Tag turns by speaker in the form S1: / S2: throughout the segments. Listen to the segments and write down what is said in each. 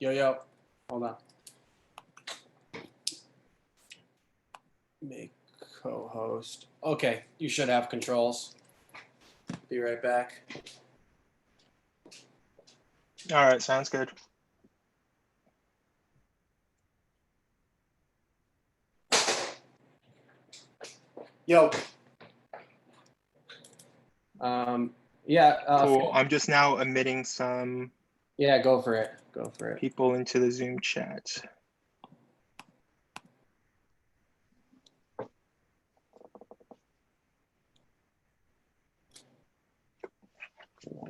S1: Yo, hold on. Make co-host. Okay, you should have controls. Be right back.
S2: All right, sounds good.
S1: Yo. Yeah.
S2: Cool. I'm just now emitting some
S1: Yeah, go for it. Go for it.
S2: people into the Zoom chat.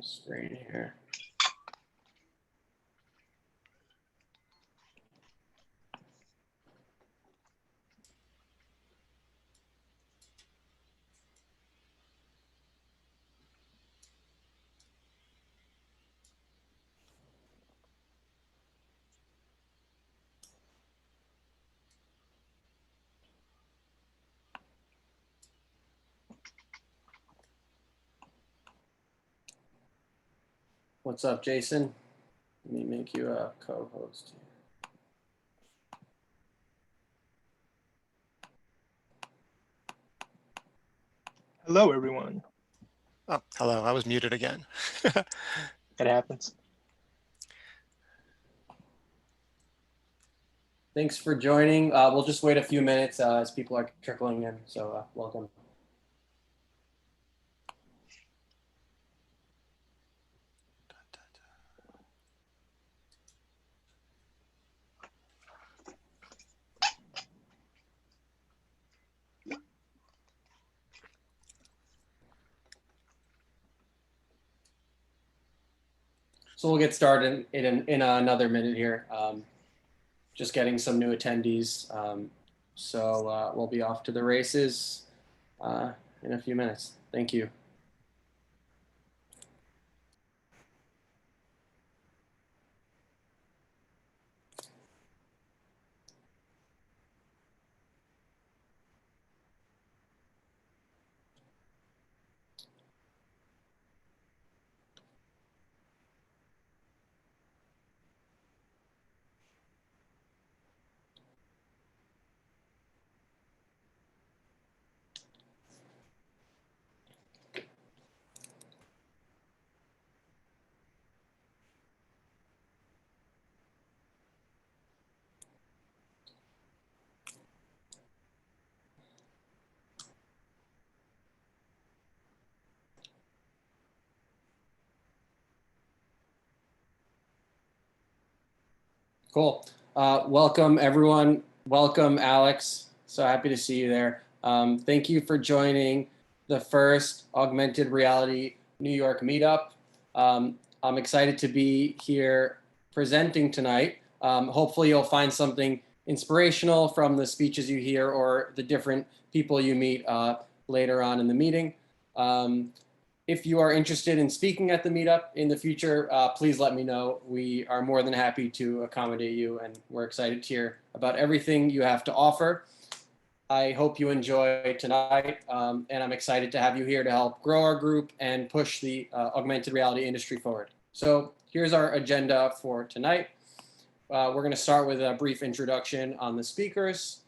S1: Screen here. What's up, Jason? Let me make you a co-host.
S2: Hello, everyone.
S3: Oh, hello. I was muted again.
S2: It happens.
S1: Thanks for joining. We'll just wait a few minutes as people are trickling in. So welcome. So we'll get started in another minute here. Just getting some new attendees. So we'll be off to the races in a few minutes. Thank you. Cool. Welcome, everyone. Welcome, Alex. So happy to see you there. Thank you for joining the first Augmented Reality New York Meetup. I'm excited to be here presenting tonight. Hopefully you'll find something inspirational from the speeches you hear or the different people you meet later on in the meeting. If you are interested in speaking at the meetup in the future, please let me know. We are more than happy to accommodate you, and we're excited to hear about everything you have to offer. I hope you enjoy tonight, and I'm excited to have you here to help grow our group and push the augmented reality industry forward. So here's our agenda for tonight. We're going to start with a brief introduction on the speakers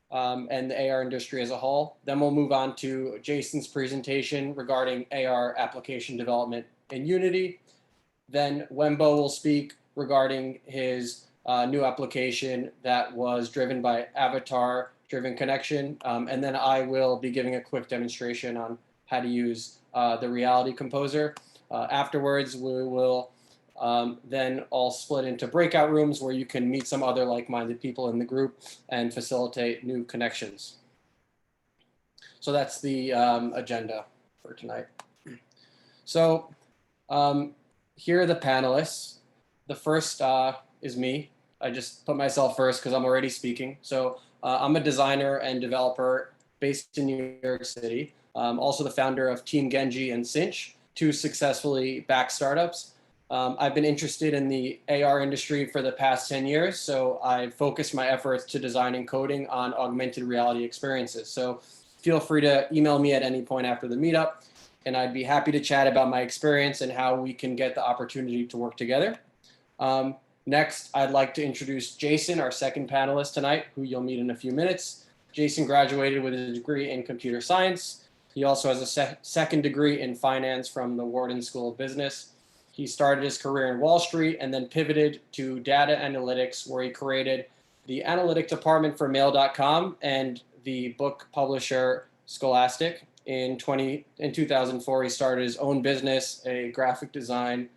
S1: and the AR industry as a whole. Then we'll move on to Jason's presentation regarding AR application development in Unity. Then Wen Bo will speak regarding his new application that was driven by avatar-driven connection. And then I will be giving a quick demonstration on how to use the Reality Composer. Afterwards, we will then all split into breakout rooms where you can meet some other like-minded people in the group and facilitate new connections. So that's the agenda for tonight. So here are the panelists. The first is me. I just put myself first because I'm already speaking. So I'm a designer and developer based in New York City. Also the founder of Team Genji and Cinch, two successfully backed startups. I've been interested in the AR industry for the past 10 years, so I focused my efforts to designing coding on augmented reality experiences. So feel free to email me at any point after the meetup, and I'd be happy to chat about my experience and how we can get the opportunity to work together. Next, I'd like to introduce Jason, our second panelist tonight, who you'll meet in a few minutes. Jason graduated with a degree in computer science. He also has a second degree in finance from the Wharton School of Business. He started his career in Wall Street and then pivoted to data analytics, where he created the analytic department for Mail.com and the book publisher Scholastic. In 2004, he started his own business, a graphic design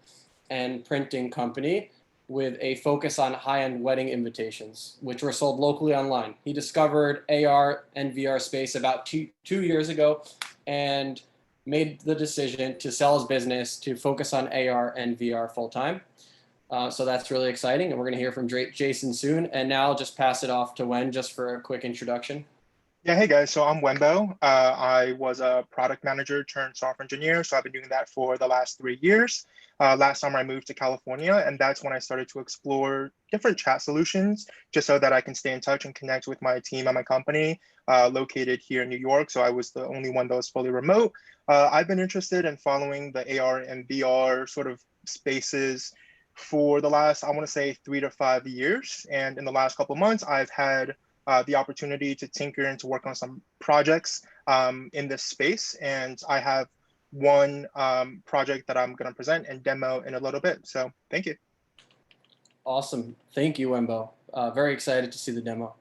S1: and printing company, with a focus on high-end wedding invitations, which were sold locally online. He discovered AR and VR space about two years ago and made the decision to sell his business to focus on AR and VR full-time. So that's really exciting, and we're gonna hear from Jason soon. And now I'll just pass it off to Wen just for a quick introduction.
S2: Yeah, hey guys, so I'm Wen Bo. I was a product manager turned software engineer, so I've been doing that for the last 3 years. Last summer I moved to California, and that's when I started to explore different chat solutions, just so that I can stay in touch and connect with my team at my company located here in New York. So I was the only one that was fully remote. I've been interested in following the AR and VR sort of spaces for the last, I wanna say 3 to 5 years. And in the last couple of months, I've had the opportunity to tinker and to work on some projects in this space. And I have one project that I'm going to present and demo in a little bit. So thank you.
S1: Awesome. Thank you, Wen Bo. Very excited to see the demo.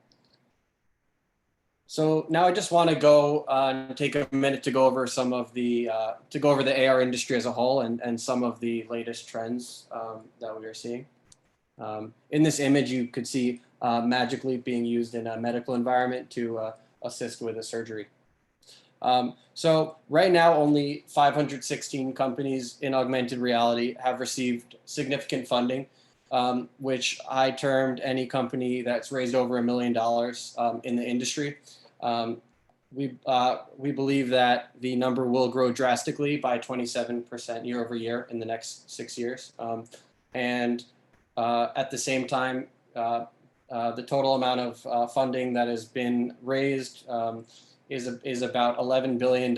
S1: So now I just want to go and take a minute to go over some of the AR industry as a whole and some of the latest trends that we are seeing. In this image, you could see Magic Leap being used in a medical environment to assist with a surgery. So right now, only 516 companies in augmented reality have received significant funding, which I termed any company that's raised over $1 million in the industry. We believe that the number will grow drastically by 27% year over year in the next 6 years. At the same time, the total amount of funding that has been raised is about $11 billion,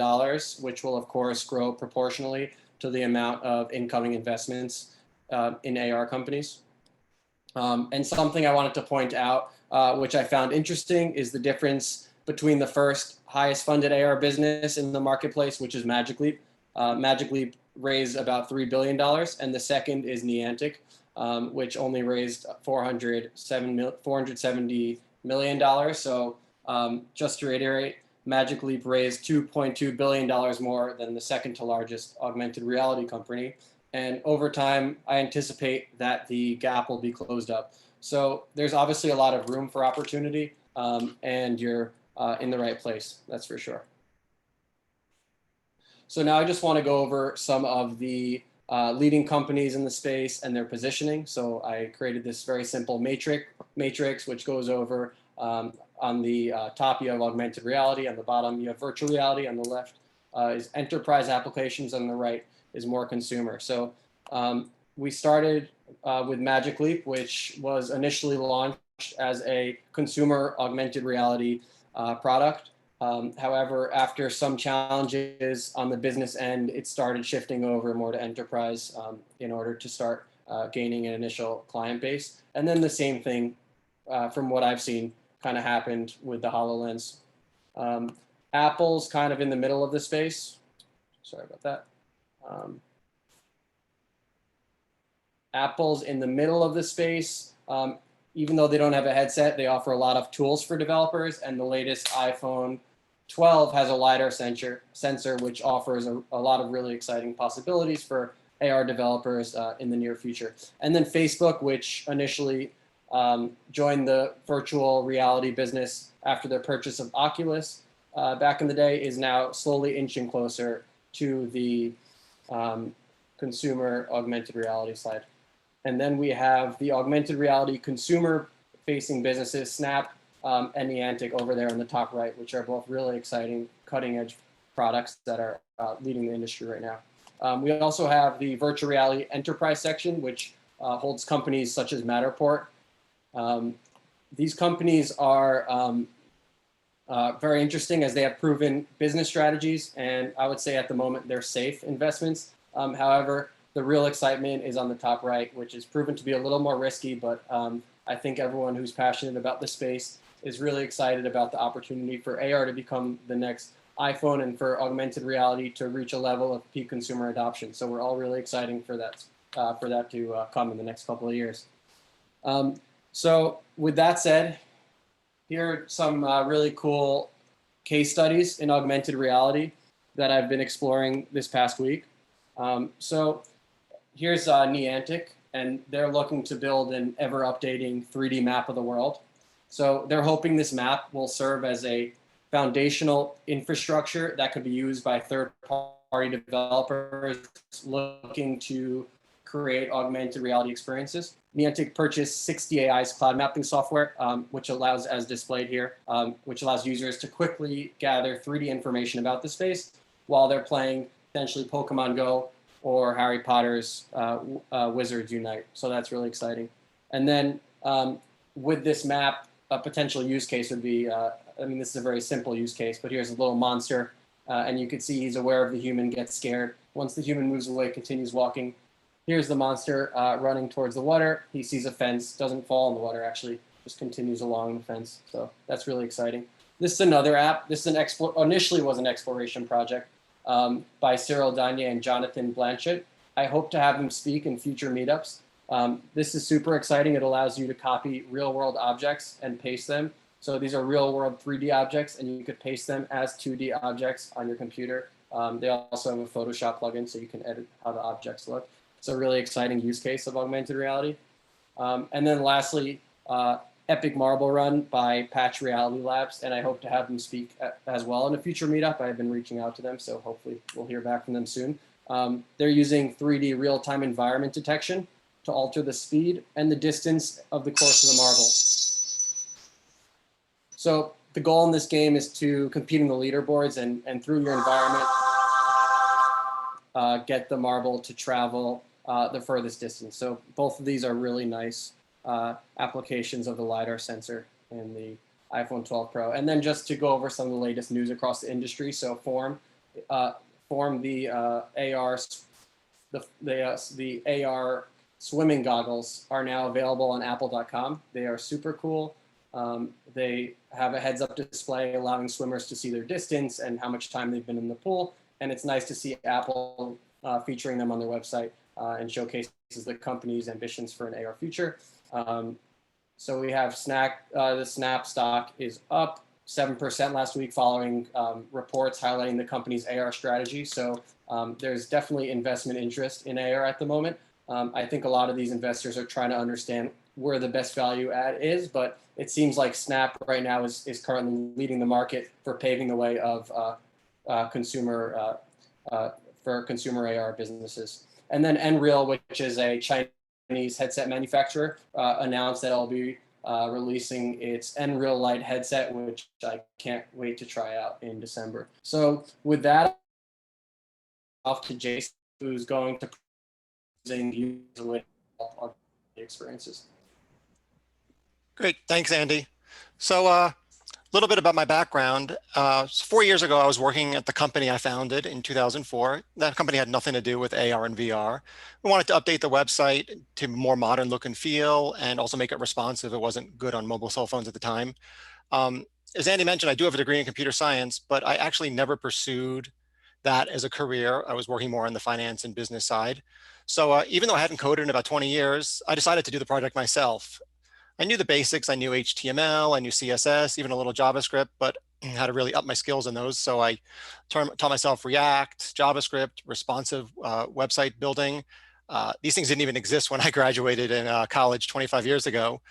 S1: which will, of course, grow proportionally to the amount of incoming investments in AR companies. And something I wanted to point out, which I found interesting, is the difference between the first highest funded AR business in the marketplace, which is Magic Leap. Magic Leap raised about $3 billion, and the second is Niantic, which only raised $470 million. So just to reiterate, Magic Leap raised $2.2 billion more than the second to largest augmented reality company. And over time, I anticipate that the gap will be closed up. So there's obviously a lot of room for opportunity, and you're in the right place, that's for sure. So now I just want to go over some of the leading companies in the space and their positioning. So I created this very simple matrix which goes over on the top you have augmented reality, on the bottom you have virtual reality, on the left is enterprise applications, on the right is more consumer. So we started with Magic Leap, which was initially launched as a consumer augmented reality product. However, after some challenges on the business end, it started shifting over more to enterprise in order to start gaining an initial client base. And then the same thing, from what I've seen, kind of happened with the HoloLens. Apple's kind of in the middle of the space. Sorry about that. Apple's in the middle of the space. Even though they don't have a headset, they offer a lot of tools for developers, and the latest iPhone 12 has a LiDAR sensor, which offers a lot of really exciting possibilities for AR developers in the near future. And then Facebook, which initially joined the virtual reality business after their purchase of Oculus back in the day, is now slowly inching closer to the consumer augmented reality side. And then we have the augmented reality consumer-facing businesses, Snap and Niantic over there on the top right, which are both really exciting, cutting-edge products that are leading the industry right now. We also have the virtual reality enterprise section, which holds companies such as Matterport. These companies are very interesting as they have proven business strategies, and I would say at the moment they're safe investments. However, the real excitement is on the top right, which is proven to be a little more risky, but I think everyone who's passionate about the space is really excited about the opportunity for AR to become the next iPhone and for augmented reality to reach a level of peak consumer adoption. So we're all really excited for that to come in the next couple of years. So with that said, here are some really cool case studies in augmented reality that I've been exploring this past week. So here's Niantic, and they're looking to build an ever-updating 3D map of the world. So they're hoping this map will serve as a foundational infrastructure that could be used by third-party developers looking to create augmented reality experiences. Niantic purchased 60ai's cloud mapping software, which allows, as displayed here, which allows users to quickly gather 3D information about the space while they're playing potentially Pokemon Go or Harry Potter's Wizards Unite. So that's really exciting. And then with this map, a potential use case would be, I mean, this is a very simple use case, but here's a little monster, and you can see he's aware of the human, gets scared. Once the human moves away, continues walking. Here's the monster running towards the water. He sees a fence, doesn't fall in the water, actually, just continues along the fence. So that's really exciting. This is another app. This is initially was an exploration project by Cyril Danye and Jonathan Blanchett. I hope to have them speak in future meetups. This is super exciting. It allows you to copy real world objects and paste them. So these are real world 3D objects, and you could paste them as 2D objects on your computer. They also have a Photoshop plugin, so you can edit how the objects look. It's a really exciting use case of augmented reality. And then lastly, Epic Marble Run by Patch Reality Labs, and I hope to have them speak as well in a future meetup. I've been reaching out to them, so hopefully we'll hear back from them soon. They're using 3D real-time environment detection to alter the speed and the distance of the course of the marble. So the goal in this game is to compete in the leaderboards and through your environment, get the marble to travel the furthest distance. So both of these are really nice applications of the LiDAR sensor in the iPhone 12 Pro. And then just to go over some of the latest news across the industry. So Form, the AR swimming goggles are now available on apple.com. They are super cool. They have a heads-up display allowing swimmers to see their distance and how much time they've been in the pool. And it's nice to see Apple featuring them on their website and showcases the company's ambitions for an AR future. So we have the Snap stock is up 7% last week following reports highlighting the company's AR strategy. So there's definitely investment interest in AR at the moment. I think a lot of these investors are trying to understand where the best value add is, but it seems like Snap right now is currently leading the market for paving the way of consumer AR businesses. And then Nreal, which is a Chinese headset manufacturer, announced that it'll be releasing its Nreal Lite headset, which I can't wait to try out in December. So with that, off to Jason, who's going to use the experiences.
S3: Great, thanks, Andy. So a little bit about my background. 4 years ago, I was working at the company I founded in 2004. That company had nothing to do with AR and VR. We wanted to update the website to more modern look and feel and also make it responsive. It wasn't good on mobile cell phones at the time. As Andy mentioned, I do have a degree in computer science, but I actually never pursued that as a career. I was working more on the finance and business side. So even though I hadn't coded in about 20 years, I decided to do the project myself. I knew the basics. I knew HTML, I knew CSS, even a little JavaScript, but how to really up my skills in those. So I taught myself React, JavaScript, responsive website building. These things didn't even exist when I graduated in college 25 years ago.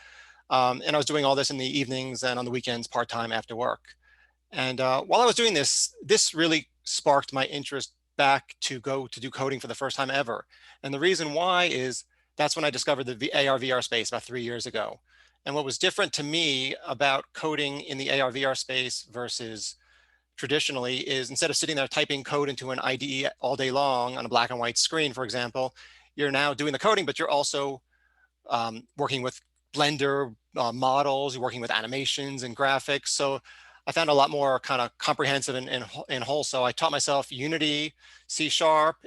S3: And I was doing all this in the evenings and on the weekends, part-time after work. And while I was doing this, this really sparked my interest back to go to do coding for the first time ever. And the reason why is that's when I discovered the AR VR space about 3 years ago. And what was different to me about coding in the AR VR space versus traditionally is instead of sitting there typing code into an IDE all day long on a black and white screen, for example, you're now doing the coding, but you're also working with Blender models, you're working with animations and graphics. So I found a lot more kind of comprehensive and whole. So I taught myself Unity, C#,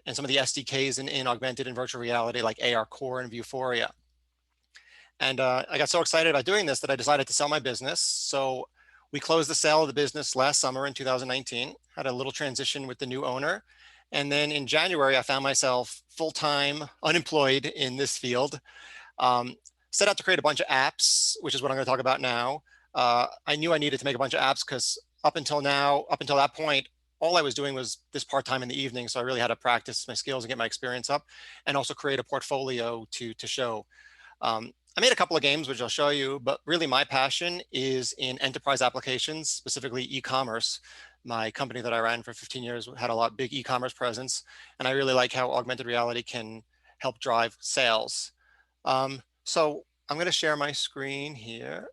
S3: and some of the SDKs in augmented and virtual reality like AR Core and Vuforia. And I got so excited about doing this that I decided to sell my business. So we closed the sale of the business last summer in 2019, had a little transition with the new owner. And then in January, I found myself full-time unemployed in this field. Set out to create a bunch of apps, which is what I'm going to talk about now. I knew I needed to make a bunch of apps because up until that point, all I was doing was this part-time in the evening. So I really had to practice my skills and get my experience up and also create a portfolio to show. I made a couple of games, which I'll show you, but really my passion is in enterprise applications, specifically e-commerce. My company that I ran for 15 years had a lot big e-commerce presence, and I really like how augmented reality can help drive sales. So I'm going to share my screen here,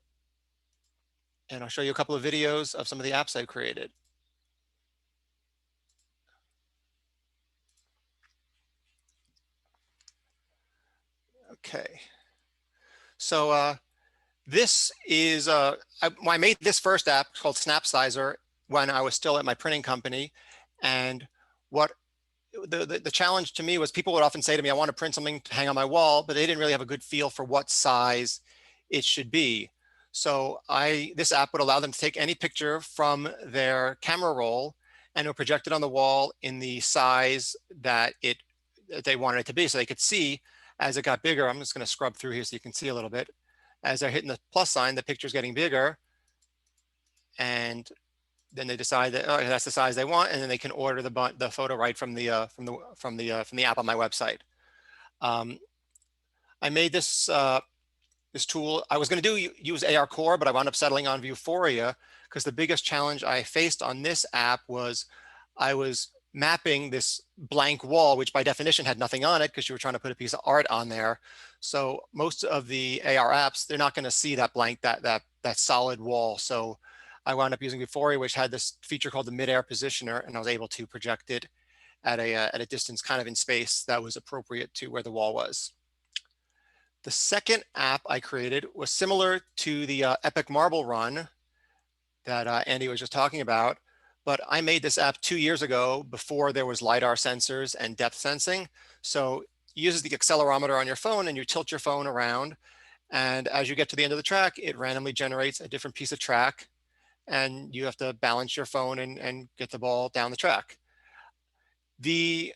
S3: and I'll show you a couple of videos of some of the apps I've created. Okay. So this is, I made this first app called Snapsizer when I was still at my printing company. And what the challenge to me was people would often say to me, I want to print something to hang on my wall, but they didn't really have a good feel for what size it should be. So this app would allow them to take any picture from their camera roll and it would project it on the wall in the size that they wanted it to be, so they could see as it got bigger. I'm just going to scrub through here so you can see a little bit. As they're hitting the plus sign, the picture's getting bigger, and then they decide that that's the size they want, and then they can order the photo right from the app on my website. I made this this tool. I was going to use AR Core, but I wound up settling on Vuforia because the biggest challenge I faced on this app was I was mapping this blank wall, which by definition had nothing on it because you were trying to put a piece of art on there. So most of the AR apps, they're not going to see that blank, that solid wall. So I wound up using Vuforia, which had this feature called the mid-air positioner, and I was able to project it at a distance kind of in space that was appropriate to where the wall was. The second app I created was similar to the Epic Marble Run that Andy was just talking about, but I made this app 2 years ago before there was LiDAR sensors and depth sensing. So it uses the accelerometer on your phone and you tilt your phone around. And as you get to the end of the track, it randomly generates a different piece of track and you have to balance your phone and get the ball down the track. The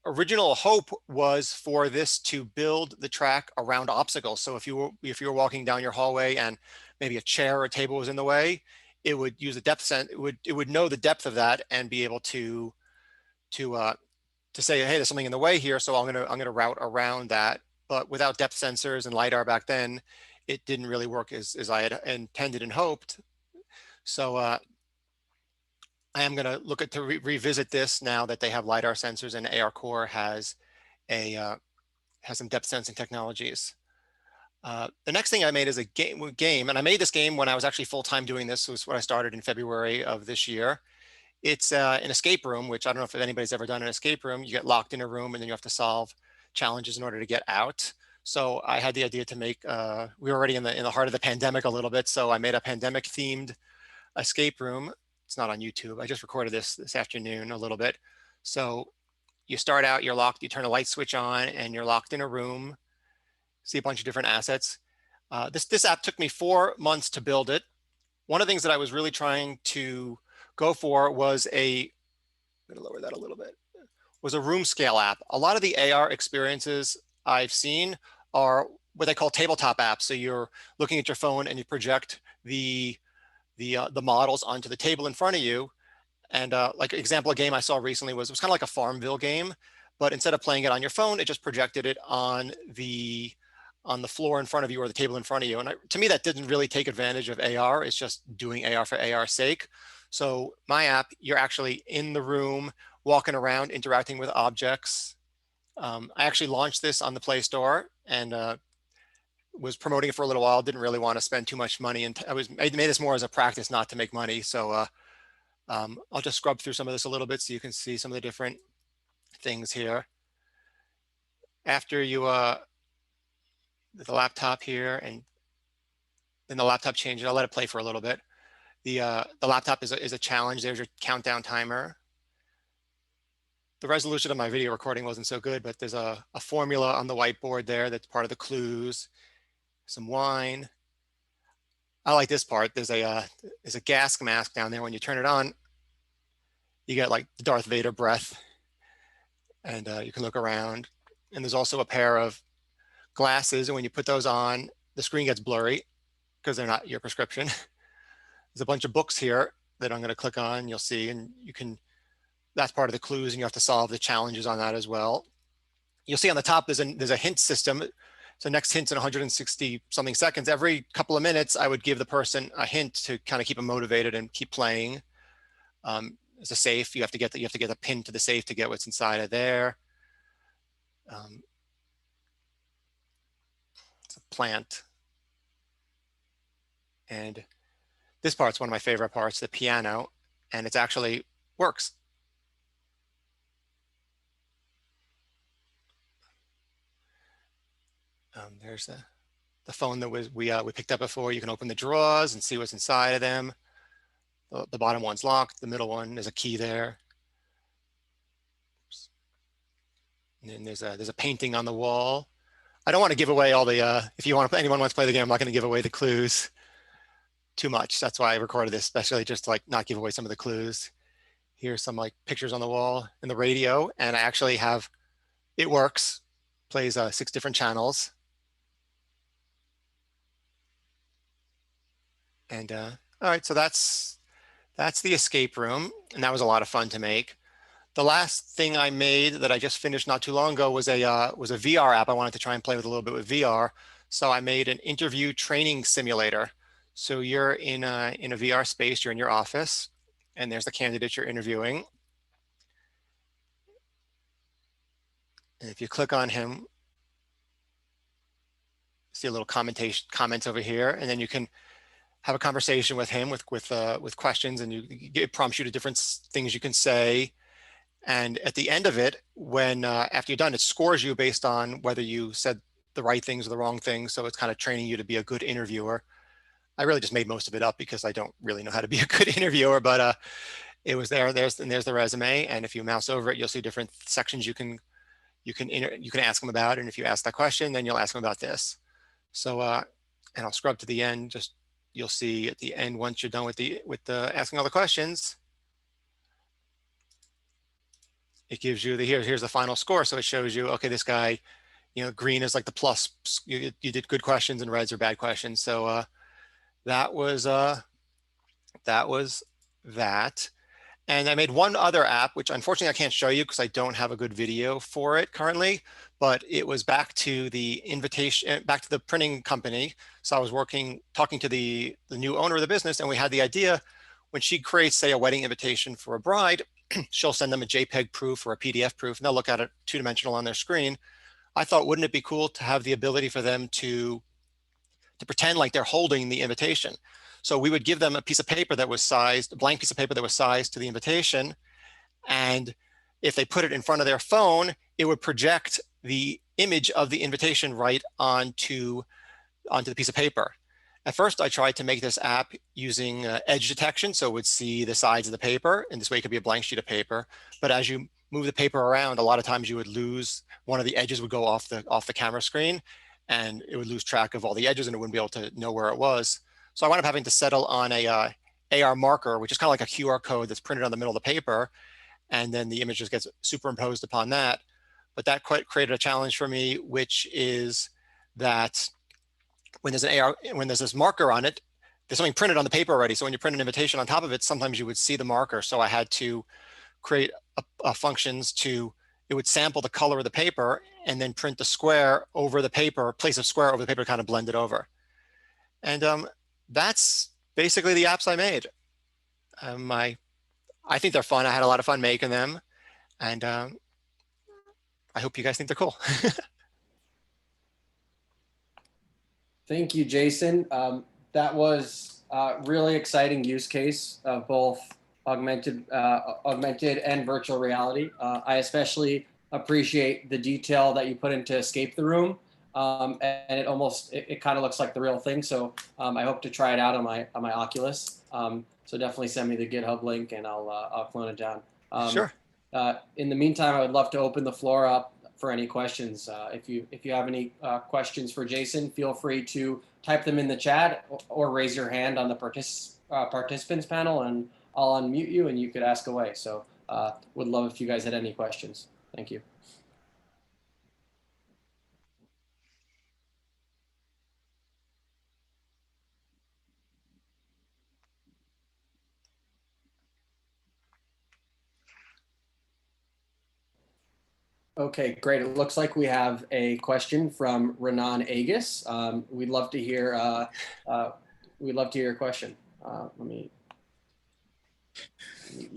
S3: original hope was for this to build the track around obstacles. So if you were walking down your hallway and maybe a chair or a table was in the way, it would use the depth sense. It would know the depth of that and be able to say, hey, there's something in the way here, so I'm gonna route around that. But without depth sensors and LiDAR back then, it didn't really work as I had intended and hoped. So I am going to look at to revisit this now that they have LiDAR sensors and AR Core has some depth sensing technologies. The next thing I made is a game, and I made this game when I was actually full-time doing this. This was what I started in February of this year. It's an escape room, which I don't know if anybody's ever done an escape room. You get locked in a room and then you have to solve challenges in order to get out. So I had the idea to make, we were already in the heart of the pandemic a little bit. So I made a pandemic themed escape room. It's not on YouTube. I just recorded this afternoon a little bit. So you start out, you're locked, you turn a light switch on and you're locked in a room, see a bunch of different assets. This app took me 4 months to build it. One of the things that I was really trying to go for was I'm gonna lower that a little bit, was a room scale app. A lot of the AR experiences I've seen are what they call tabletop apps. So you're looking at your phone and you project the models onto the table in front of you. And like an example, a game I saw recently was kind of like a Farmville game, but instead of playing it on your phone, it just projected it on the floor in front of you or the table in front of you. And to me, that didn't really take advantage of AR. It's just doing AR for AR's sake. So my app, you're actually in the room, walking around, interacting with objects. I actually launched this on the Play Store and was promoting it for a little while. Didn't really want to spend too much money, and I made this more as a practice, not to make money. So I'll just scrub through some of this a little bit so you can see some of the different things here. After you the laptop here, and then the laptop changes. I'll let it play for a little bit. The laptop is a challenge. There's your countdown timer. The resolution of my video recording wasn't so good, but there's a formula on the whiteboard there that's part of the clues. Some wine. I like this part. There's a gas mask down there. When you turn it on, you get like the Darth Vader breath, and you can look around. And there's also a pair of glasses, and when you put those on, the screen gets blurry because they're not your prescription. There's a bunch of books here that I'm going to click on. You'll see, and you can. That's part of the clues, and you have to solve the challenges on that as well. You'll see on the top there's a hint system. So next hint's in 160 something seconds. Every couple of minutes, I would give the person a hint to kind of keep them motivated and keep playing. There's a safe. You have to get a pin to the safe to get what's inside of there. It's a plant. And this part's one of my favorite parts, the piano, and it actually works. There's the phone that we picked up before. You can open the drawers and see what's inside of them. The bottom one's locked. The middle one, there's a key there. Oops. And then there's a painting on the wall. I don't want to give away all the, if anyone wants to play the game, I'm not going to give away the clues too much. That's why I recorded this, especially just to like not give away some of the clues. Here's some like pictures on the wall and the radio, and I actually have, it works, plays 6 different channels. And all right, so that's the escape room, and that was a lot of fun to make. The last thing I made that I just finished not too long ago was a VR app. I wanted to try and play with a little bit with VR. So I made an interview training simulator. So you're in a VR space, you're in your office, and there's the candidate you're interviewing. And if you click on him, see a little comments over here, and then you can have a conversation with him with questions, and it prompts you to different things you can say. And at the end of it, when after you're done, it scores you based on whether you said the right things or the wrong things. So it's kind of training you to be a good interviewer. I really just made most of it up because I don't really know how to be a good interviewer, but it was there. There's the resume, and if you mouse over it, you'll see different sections you can ask them about. And if you ask that question, then you'll ask them about this. So and I'll scrub to the end. Just you'll see at the end, once you're done with the asking all the questions, it gives you here's the final score. So it shows you, okay, this guy, green is like the plus. You did good questions, and reds are bad questions. So that was that. And I made one other app, which unfortunately I can't show you because I don't have a good video for it currently, but it was back to the printing company. So I was talking to the new owner of the business, and we had the idea, when she creates, say, a wedding invitation for a bride, she'll send them a JPEG proof or a PDF proof, and they'll look at it 2-dimensional on their screen. I thought, wouldn't it be cool to have the ability for them to pretend like they're holding the invitation? So we would give them a piece of paper that was sized, a blank piece of paper that was sized to the invitation. And if they put it in front of their phone, it would project the image of the invitation right onto the piece of paper. At first, I tried to make this app using edge detection, so it would see the sides of the paper, and this way it could be a blank sheet of paper. But as you move the paper around, a lot of times you would lose, one of the edges would go off the camera screen, and it would lose track of all the edges, and it wouldn't be able to know where it was. So I wound up having to settle on a AR marker, which is kind of like a QR code that's printed on the middle of the paper, and then the image just gets superimposed upon that. But that created a challenge for me, which is that when there's this marker on it, there's something printed on the paper already. So when you print an invitation on top of it, sometimes you would see the marker. So I had to create functions it would sample the color of the paper and then print the square over the paper, place a square over the paper, kind of blend it over. And that's basically the apps I made. I think they're fun. I had a lot of fun making them, and I hope you guys think they're cool.
S1: Thank you, Jason. That was a really exciting use case of both augmented and virtual reality. I especially appreciate the detail that you put into Escape the Room. and it kind of looks like the real thing. So I hope to try it out on my Oculus. So definitely send me the GitHub link, and I'll clone it down.
S3: Sure.
S1: In the meantime, I would love to open the floor up for any questions. If you have any questions for Jason, feel free to type them in the chat or raise your hand on the participants panel, and I'll unmute you and you could ask away. So would love if you guys had any questions. Thank you. Okay, great. It looks like we have a question from Renan Agus. We'd love to hear your question. Let me.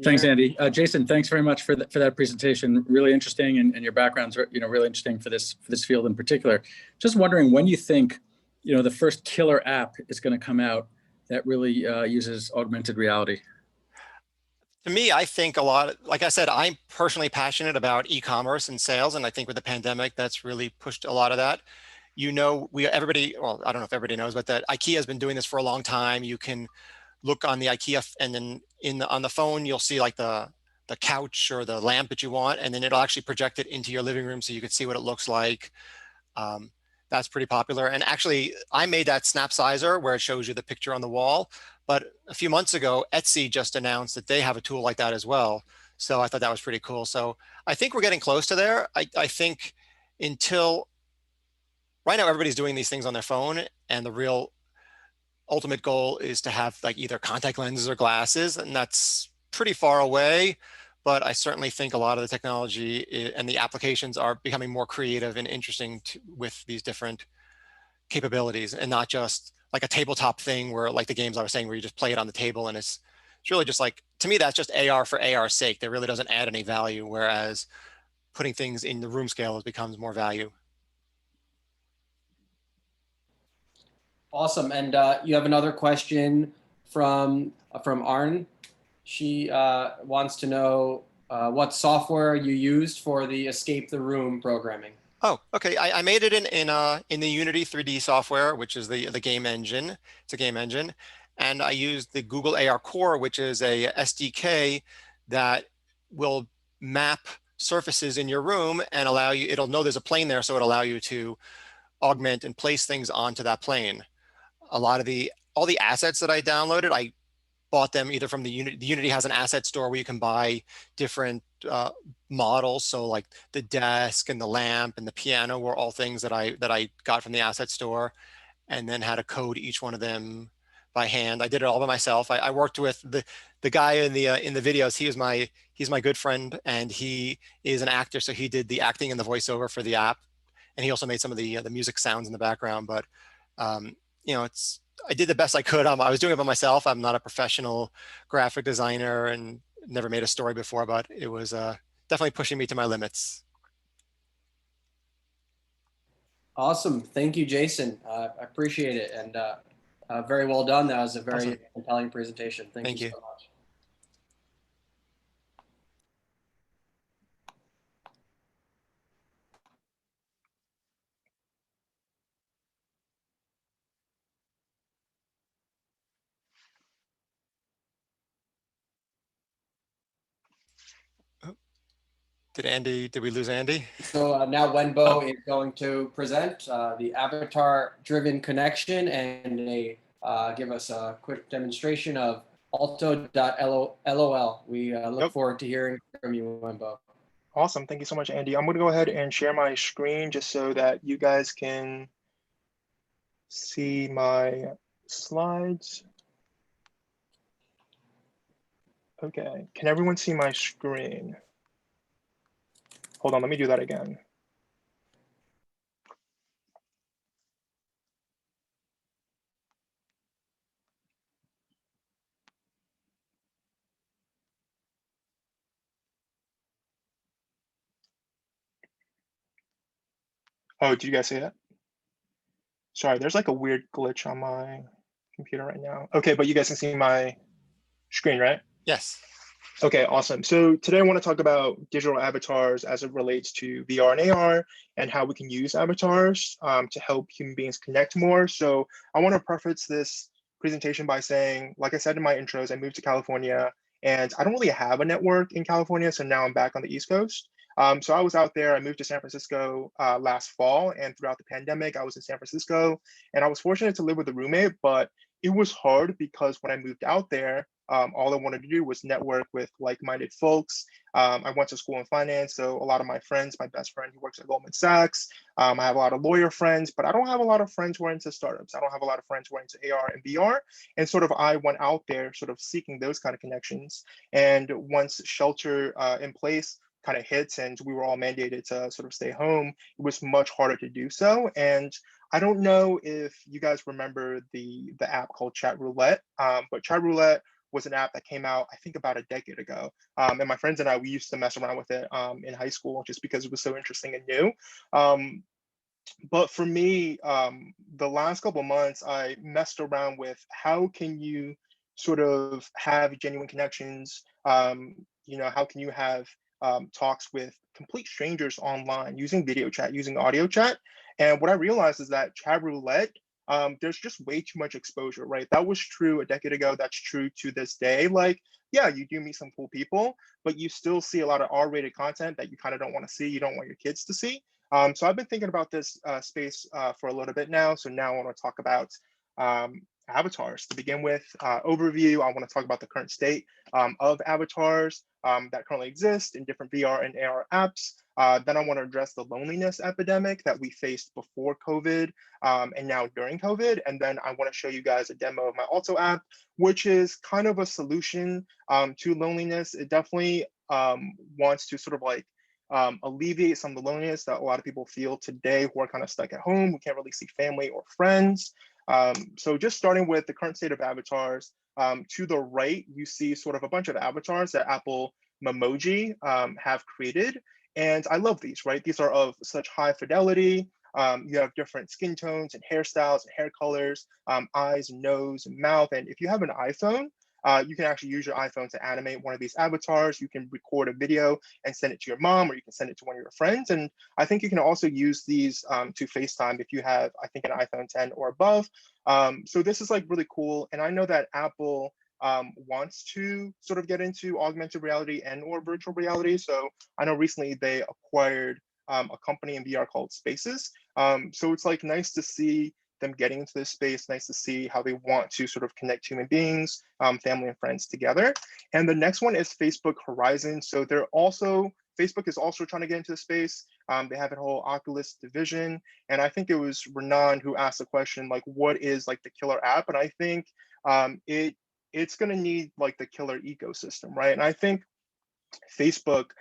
S4: Thanks, Andy. Jason, thanks very much for that presentation. Really interesting, and your background's really interesting for this field in particular. Just wondering when you think the first killer app is going to come out that really uses augmented reality.
S3: To me, I think a lot, like I said, I'm personally passionate about e-commerce and sales. And I think with the pandemic, that's really pushed a lot of that. Everybody, well, I don't know if everybody knows, but that IKEA has been doing this for a long time. You can look on the IKEA, and then on the phone, you'll see like the couch or the lamp that you want, and then it'll actually project it into your living room so you can see what it looks like. That's pretty popular. And actually, I made that snap sizer where it shows you the picture on the wall. But a few months ago, Etsy just announced that they have a tool like that as well. So I thought that was pretty cool. So I think we're getting close to there. I think until right now, everybody's doing these things on their phone, and the real ultimate goal is to have like either contact lenses or glasses, and that's pretty far away. But I certainly think a lot of the technology and the applications are becoming more creative and interesting with these different capabilities, and not just like a tabletop thing where, like the games I was saying, where you just play it on the table, and it's really just like, to me, that's just AR for AR's sake. That really doesn't add any value, whereas putting things in the room scale becomes more value.
S1: Awesome. And you have another question from Arn. She wants to know what software you used for the Escape the Room programming.
S3: Oh, okay. I made it in the Unity 3D software, which is the game engine. It's a game engine. And I used the Google AR Core, which is a SDK that will map surfaces in your room and allow you, it'll know there's a plane there, so it'll allow you to augment and place things onto that plane. All the assets that I downloaded, I bought them either from the Unity has an asset store where you can buy different models. So like the desk and the lamp and the piano were all things that I got from the asset store, and then had to code each one of them by hand. I did it all by myself. I worked with the guy in the videos. He's my good friend, and he is an actor, so he did the acting and the voiceover for the app, and he also made some of the music sounds in the background. But I did the best I could. I was doing it by myself. I'm not a professional graphic designer and never made a story before, but it was definitely pushing me to my limits.
S1: Awesome. Thank you, Jason. I appreciate it. And very well done. That was a very compelling presentation. Thank you so much.
S3: Did we lose Andy?
S1: So now Wen Bo is going to present the avatar-driven connection and give us a quick demonstration of alto.lol. We look forward to hearing from you, Wen Bo.
S2: Awesome. Thank you so much, Andy. I'm going to go ahead and share my screen just so that you guys can see my slides. Okay. Can everyone see my screen? Hold on, let me do that again. Oh, did you guys see that? Sorry, there's like a weird glitch on my computer right now. Okay, but you guys can see my screen, right?
S3: Yes.
S2: Okay, awesome. So today I want to talk about digital avatars as it relates to VR and AR and how we can use avatars to help human beings connect more. So I want to preface this presentation by saying, like I said in my intros, I moved to California and I don't really have a network in California. So now I'm back on the East Coast. So I was out there, I moved to San Francisco last fall, and throughout the pandemic, I was in San Francisco and I was fortunate to live with a roommate, but it was hard because when I moved out there, all I wanted to do was network with like-minded folks. I went to school in finance, so a lot of my friends, my best friend, he works at Goldman Sachs. I have a lot of lawyer friends, but I don't have a lot of friends who are into startups. I don't have a lot of friends who are into AR and VR. And sort of I went out there sort of seeking those kind of connections. And once shelter in place kind of hits and we were all mandated to sort of stay home, it was much harder to do so. And I don't know if you guys remember the app called Chat Roulette, but Chat Roulette was an app that came out, I think, about a decade ago. And my friends and I, we used to mess around with it in high school just because it was so interesting and new. But for me, the last couple of months, I messed around with how can you sort of have genuine connections? How can you have talks with complete strangers online using video chat, using audio chat? And what I realized is that chat roulette, there's just way too much exposure, right? That was true a decade ago. That's true to this day. Like, yeah, you do meet some cool people, but you still see a lot of R-rated content that you kind of don't want to see. You don't want your kids to see. So I've been thinking about this space for a little bit now. So now I want to talk about avatars. To begin with, overview, I want to talk about the current state of avatars that currently exist in different VR and AR apps. Then I want to address the loneliness epidemic that we faced before COVID and now during COVID. And then I want to show you guys a demo of my Alto app, which is kind of a solution to loneliness. It definitely wants to sort of like alleviate some of the loneliness that a lot of people feel today who are kind of stuck at home, who can't really see family or friends. So just starting with the current state of avatars, to the right, you see sort of a bunch of avatars that Apple Memoji have created. And I love these, right? These are of such high fidelity. You have different skin tones and hairstyles and hair colors, eyes, nose, and mouth. And if you have an iPhone, you can actually use your iPhone to animate one of these avatars. You can record a video and send it to your mom, or you can send it to one of your friends. And I think you can also use these to FaceTime if you have, I think, an iPhone 10 or above. So this is like really cool. And I know that Apple wants to sort of get into augmented reality and or virtual reality. So I know recently they acquired a company in VR called Spaces. So it's like nice to see them getting into this space, nice to see how they want to sort of connect human beings, family and friends together. And the next one is Facebook Horizon. So Facebook is also trying to get into the space. They have a whole Oculus division. And I think it was Renan who asked the question, like, what is like the killer app? And I think it's gonna need like the killer ecosystem, right? And I think Facebook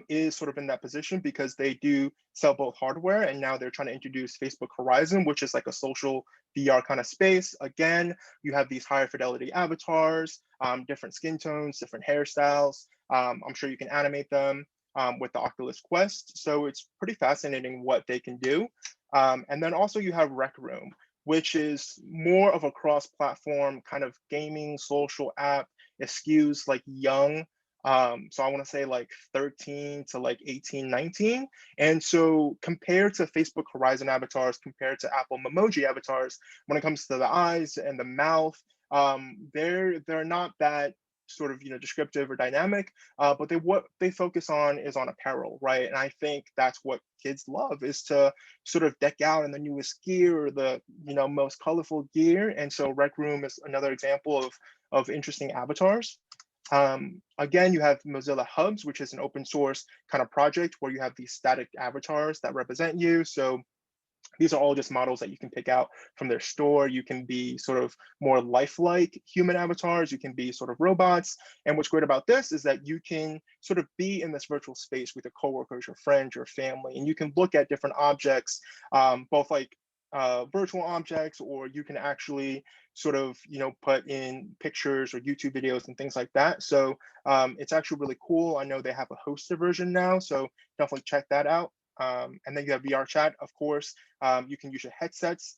S2: is sort of in that position because they do sell both hardware and now they're trying to introduce Facebook Horizon, which is like a social VR kind of space. Again, you have these higher fidelity avatars, different skin tones, different hairstyles. I'm sure you can animate them with the Oculus Quest. So it's pretty fascinating what they can do. And then also you have Rec Room, which is more of a cross-platform kind of gaming social app. It skews like young. So I want to say like 13 to like 18, 19. And so compared to Facebook Horizon avatars, compared to Apple Memoji avatars, when it comes to the eyes and the mouth, they're not that sort of descriptive or dynamic, but what they focus on is on apparel, right? And I think that's what kids love, is to sort of deck out in the newest gear or the most colorful gear. And so Rec Room is another example of interesting avatars. Again, you have Mozilla Hubs, which is an open source kind of project where you have these static avatars that represent you. So these are all just models that you can pick out from their store. You can be sort of more lifelike human avatars. You can be sort of robots. And what's great about this is that you can sort of be in this virtual space with your coworkers, your friends, your family, and you can look at different objects, both like virtual objects, or you can actually sort of put in pictures or YouTube videos and things like that. So it's actually really cool. I know they have a hosted version now, so definitely check that out. And then you have VR chat, of course. You can use your headsets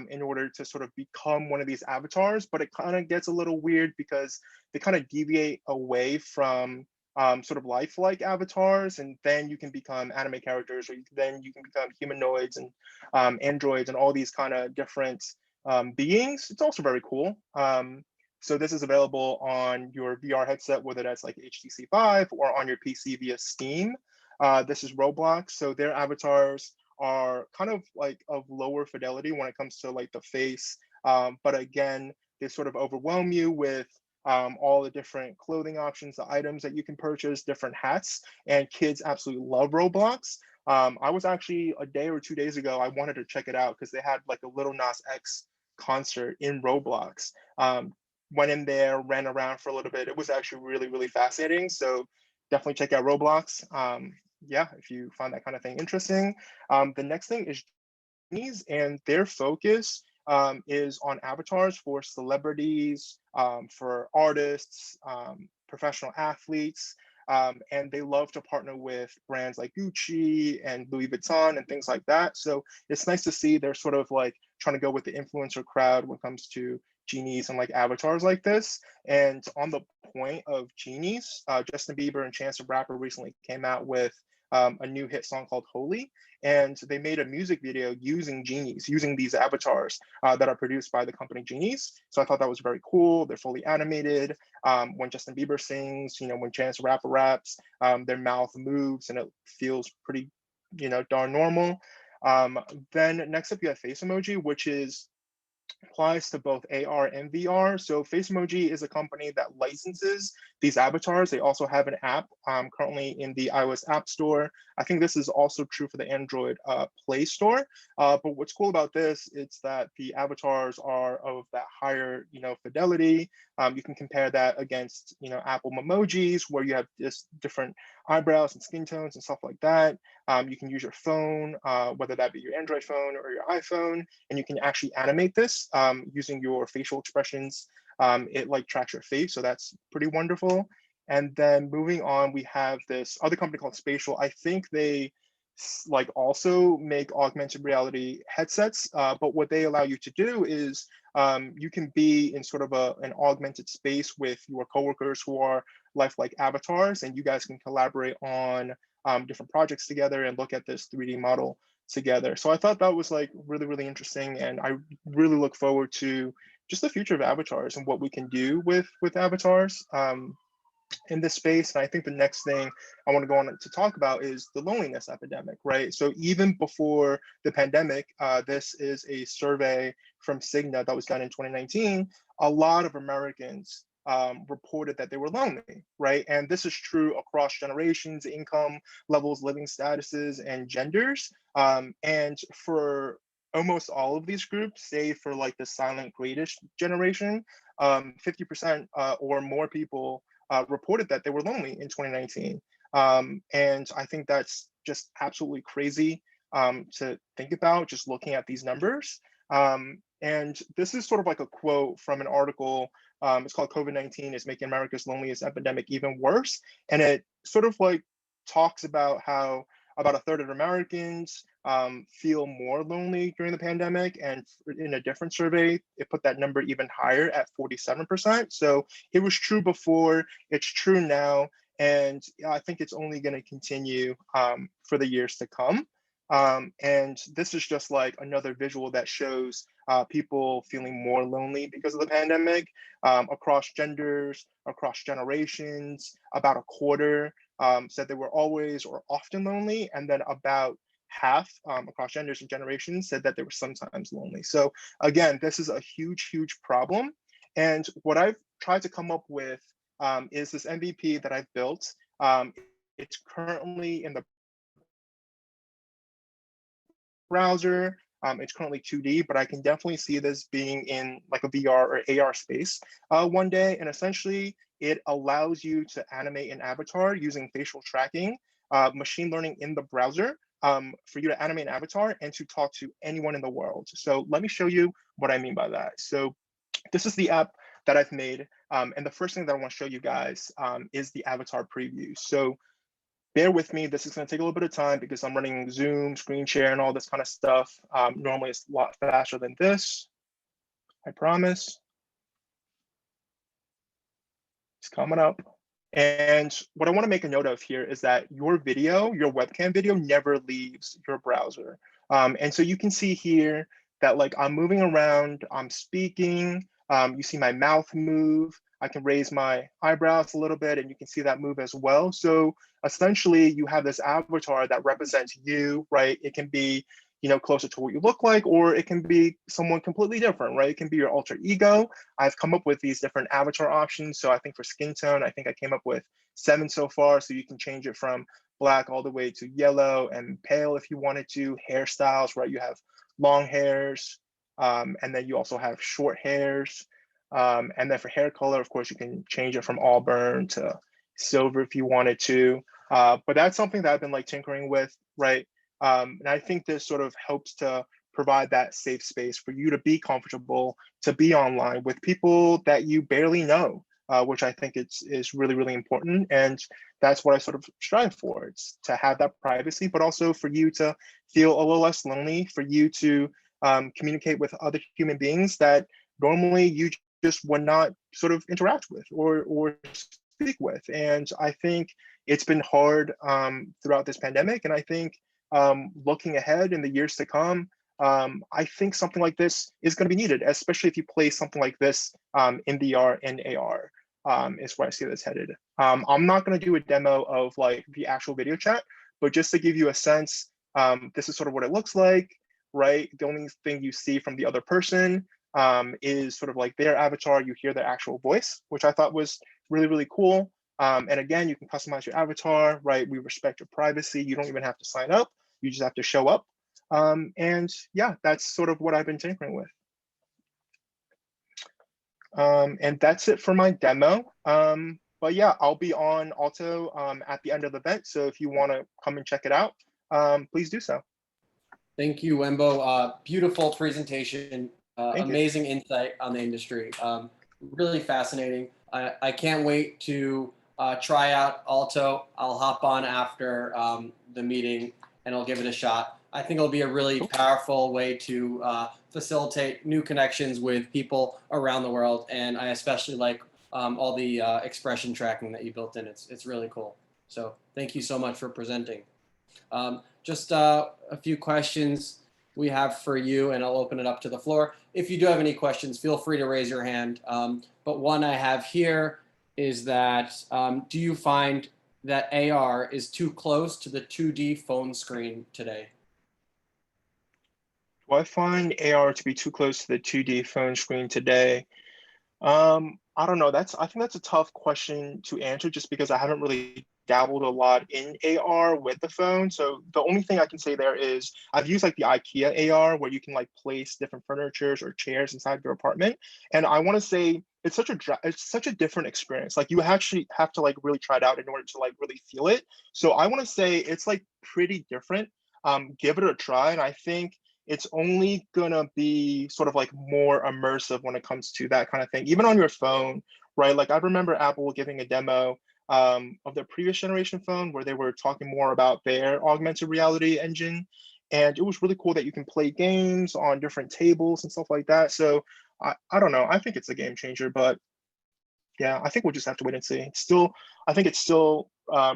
S2: in order to sort of become one of these avatars, but it kind of gets a little weird because they kind of deviate away from sort of lifelike avatars, and then you can become anime characters, or then you can become humanoids and androids and all these kind of different beings. It's also very cool. So this is available on your VR headset, whether that's like HTC Vive or on your PC via Steam. This is Roblox, so their avatars are kind of like of lower fidelity when it comes to like the face, but again, they sort of overwhelm you with all the different clothing options, the items that you can purchase, different hats, and kids absolutely love Roblox. I was actually a day or 2 days ago, I wanted to check it out because they had like a Little Nas X concert in Roblox. Went in there, ran around for a little bit. It was actually really, really fascinating. So definitely check out Roblox. Yeah, if you find that kind of thing interesting. The next thing is Genies, and their focus is on avatars for celebrities, for artists, professional athletes, and they love to partner with brands like Gucci and Louis Vuitton and things like that. So it's nice to see they're sort of like trying to go with the influencer crowd when it comes to genies and like avatars like this. And on the point of genies, Justin Bieber and Chance the Rapper recently came out with a new hit song called Holy, and they made a music video using genies, using these avatars that are produced by the company Genies. So I thought that was very cool. They're fully animated. When Justin Bieber sings, when Chance the Rapper raps, their mouth moves and it feels pretty, darn normal. Then next up, you have Face Emoji, which applies to both AR and VR. So Face Emoji is a company that licenses these avatars. They also have an app currently in the iOS App Store. I think this is also true for the Android Play Store. But what's cool about this is that the avatars are of that higher, fidelity. You can compare that against, Apple Memojis, where you have just different eyebrows and skin tones and stuff like that. You can use your phone, whether that be your Android phone or your iPhone, and you can actually animate this using your facial expressions. It like tracks your face, so that's pretty wonderful. And then moving on, we have this other company called Spatial. I think they like also make augmented reality headsets, but what they allow you to do is you can be in sort of an augmented space with your coworkers who are lifelike avatars, and you guys can collaborate on different projects together and look at this 3D model together. So I thought that was like really, really interesting, and I really look forward to just the future of avatars and what we can do with avatars in this space. And I think the next thing I want to go on to talk about is the loneliness epidemic, right? So even before the pandemic, this is a survey from Cigna that was done in 2019. A lot of Americans reported that they were lonely, right? And this is true across generations, income levels, living statuses, and genders. And for almost all of these groups, save for like the silent greatest generation, 50% or more people reported that they were lonely in 2019. And I think that's just absolutely crazy to think about, just looking at these numbers. And this is sort of like a quote from an article. It's called "COVID-19 is Making America's Loneliest Epidemic Even Worse." And it sort of like talks about how about a third of Americans feel more lonely during the pandemic. And in a different survey, it put that number even higher at 47%. So it was true before, it's true now. And I think it's only going to continue for the years to come. And this is just like another visual that shows people feeling more lonely because of the pandemic across genders, across generations. About a quarter said they were always or often lonely, and then about half across genders and generations said that they were sometimes lonely. So again, this is a huge, huge problem. And what I've tried to come up with is this MVP that I've built. It's currently in the browser. It's currently 2D, but I can definitely see this being in like a VR or AR space one day. And essentially, it allows you to animate an avatar using facial tracking, machine learning in the browser for you to animate an avatar and to talk to anyone in the world. So let me show you what I mean by that. So this is the app that I've made. And the first thing that I want to show you guys is the avatar preview. So bear with me. This is going to take a little bit of time because I'm running Zoom, screen share, and all this kind of stuff. Normally, it's a lot faster than this. I promise. It's coming up. And what I want to make a note of here is that your video, your webcam video, never leaves your browser. And so you can see here that like I'm moving around, I'm speaking, you see my mouth move, I can raise my eyebrows a little bit and you can see that move as well. So essentially you have this avatar that represents you, right? It can be, closer to what you look like, or it can be someone completely different, right? It can be your alter ego. I've come up with these different avatar options. So I think for skin tone, I think I came up with 7 so far. So you can change it from black all the way to yellow and pale if you wanted to. Hairstyles, right? You have long hairs, and then you also have short hairs. And then for hair color, of course, you can change it from auburn to silver if you wanted to. But that's something that I've been like tinkering with, right? And I think this sort of helps to provide that safe space for you to be comfortable, to be online with people that you barely know, which I think is really, really important. And that's what I sort of strive for. It's to have that privacy, but also for you to feel a little less lonely, for you to communicate with other human beings that normally you just would not sort of interact with or speak with. And I think it's been hard throughout this pandemic. And I think looking ahead in the years to come, I think something like this is going to be needed, especially if you play something like this in VR and AR, is where I see this headed. I'm not going to do a demo of like the actual video chat, but just to give you a sense, this is sort of what it looks like, right? The only thing you see from the other person is sort of like their avatar. You hear their actual voice, which I thought was really, really cool. And again, you can customize your avatar, right? We respect your privacy. You don't even have to sign up. You just have to show up. And yeah, that's sort of what I've been tinkering with. And that's it for my demo. But yeah, I'll be on Alto at the end of the event. So if you want to come and check it out, please do so.
S1: Thank you, Wen Bo. Beautiful presentation. Amazing
S2: you.
S1: insight on the industry. Really fascinating. I can't wait to try out Alto. I'll hop on after the meeting and I'll give it a shot. I think it'll be a really powerful way to facilitate new connections with people around the world. And I especially like all the expression tracking that you built in. It's really cool. So thank you so much for presenting. Just a few questions we have for you, and I'll open it up to the floor. If you do have any questions, feel free to raise your hand. But one I have here is that, do you find that AR is too close to the 2D phone screen today?
S2: Do I find AR to be too close to the 2D phone screen today? I don't know. I think that's a tough question to answer just because I haven't really dabbled a lot in AR with the phone. So the only thing I can say there is I've used like the IKEA AR where you can like place different furnitures or chairs inside your apartment. And I want to say it's such a different experience. Like you actually have to like really try it out in order to like really feel it. So I want to say it's like pretty different. Give it a try. And I think it's only gonna be sort of like more immersive when it comes to that kind of thing, even on your phone, right? Like I remember Apple giving a demo of their previous generation phone where they were talking more about their augmented reality engine. And it was really cool that you can play games on different tables and stuff like that. So I don't know, I think it's a game changer, but yeah, I think we'll just have to wait and see. I think it's still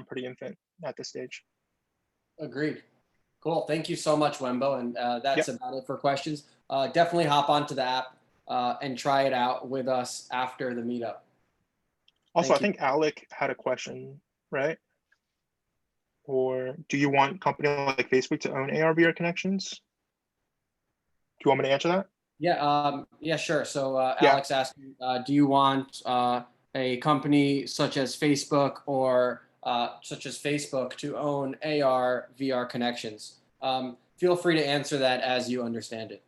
S2: pretty infant at this stage.
S1: Agreed. Cool. Thank you so much, Wen Bo. And that's
S2: Yep.
S1: about it for questions. Definitely hop onto the app and try it out with us after the meetup.
S2: Also, I think Alec had a question, right? Or do you want company like Facebook to own AR/VR connections? Do you want me to answer that?
S1: Yeah, sure. So Alex asked, do you want a company such as Facebook to own AR VR connections? Feel free to answer that as you understand it.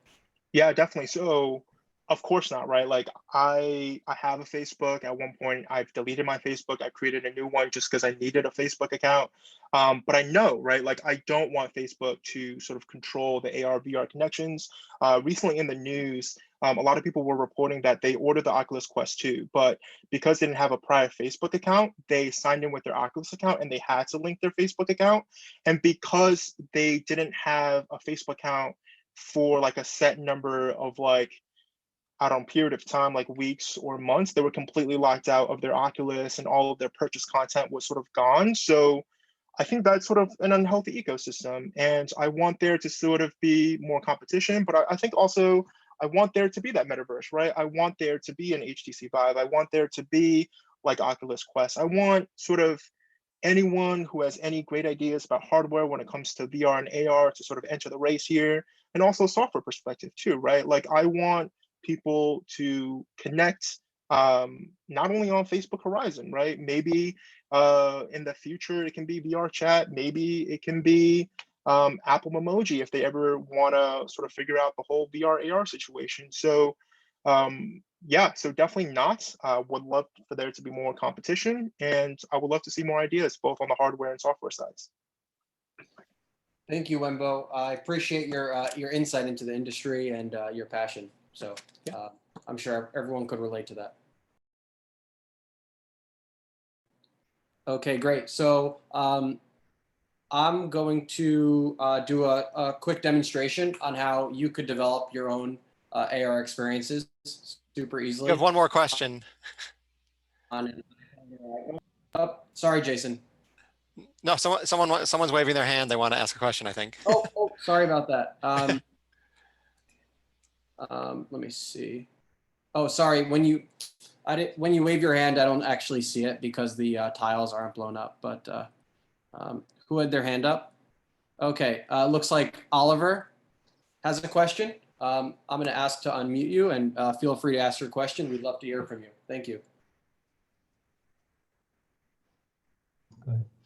S2: Yeah, definitely. So of course not, right? Like I have a Facebook. At one point I've deleted my Facebook. I created a new one just because I needed a Facebook account. But I know, right? Like I don't want Facebook to sort of control the AR VR connections. Recently in the news, a lot of people were reporting that they ordered the Oculus Quest 2, but because they didn't have a prior Facebook account, they signed in with their Oculus account and they had to link their Facebook account. And because they didn't have a Facebook account for like a set number of like, I don't know, period of time, like weeks or months, they were completely locked out of their Oculus and all of their purchase content was sort of gone. So I think that's sort of an unhealthy ecosystem. And I want there to sort of be more competition, but I think also I want there to be that metaverse, right? I want there to be an HTC Vive. I want there to be like Oculus Quest. I want sort of anyone who has any great ideas about hardware when it comes to VR and AR to sort of enter the race here, and also software perspective too, right? Like I want people to connect not only on Facebook Horizon, right? Maybe in the future it can be VR chat, maybe it can be Apple Memoji if they ever want to sort of figure out the whole VR AR situation. So yeah, so definitely not. Would love for there to be more competition, and I would love to see more ideas both on the hardware and software sides.
S1: Thank you, Wen Bo. I appreciate your insight into the industry and your passion. So I'm sure everyone could relate to that. Okay, great. So I'm going to do a quick demonstration on how you could develop your own AR experiences super easily.
S3: You have one more question.
S1: Oh, sorry, Jason.
S3: No, someone's waving their hand. They want to ask a question, I think.
S1: Oh, sorry about that. Let me see. Oh, sorry. When you wave your hand, I don't actually see it because the tiles aren't blown up. But who had their hand up? Okay, looks like Oliver has a question. I'm going to ask to unmute you and feel free to ask your question. We'd love to hear from you. Thank you.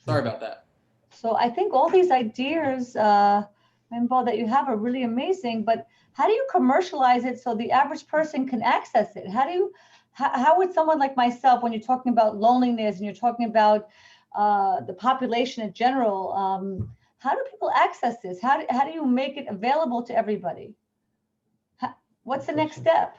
S1: Sorry about that.
S5: So I think all these ideas, Wen Bo, that you have are really amazing, but how do you commercialize it so the average person can access it? How would someone like myself, when you're talking about loneliness and you're talking about the population in general, how do people access this? How do you make it available to everybody? What's the next step?